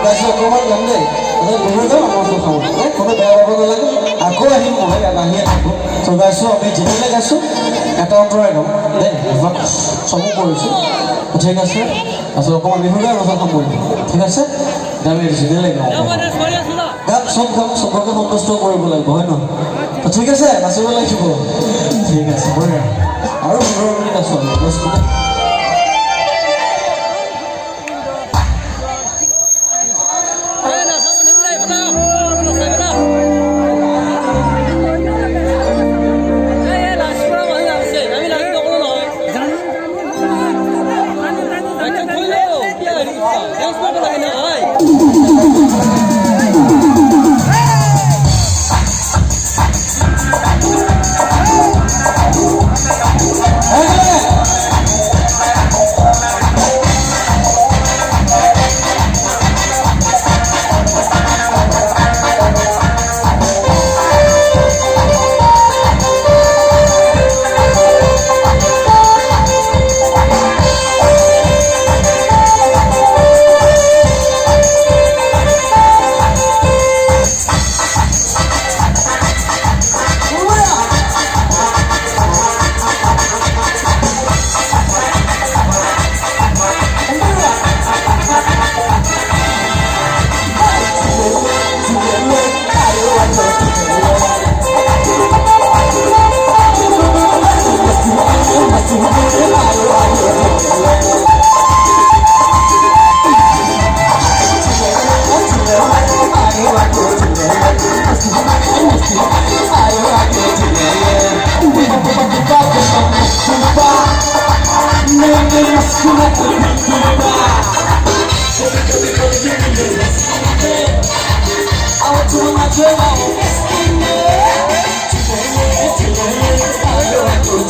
গাইছোঁ অকণমান গাম দেই বহুত যাম আমাৰ খাওঁ কোনো বেয়া পাব নালাগে আকৌ আহিম মই আহিয়ে থাকোঁ তো গাইছোঁ আমি যেতিয়ালৈ গাইছোঁ এটা অন্তৰাই গাম দেই চবো কৰিছোঁ ঠিক আছে তাৰপিছত অকণমান বিহু গাই ৰচা সামৰিম ঠিক আছে আমি যেতিয়ালৈ গাওঁ গাম চব গাম চবকে সন্তুষ্ট কৰিব লাগিব হয় নহয় তো ঠিক আছে নাচিব লাগিব ঠিক আছে বঢ়িয়া আৰু 15 মিনিট আছোঁ আমি বস্তুতে I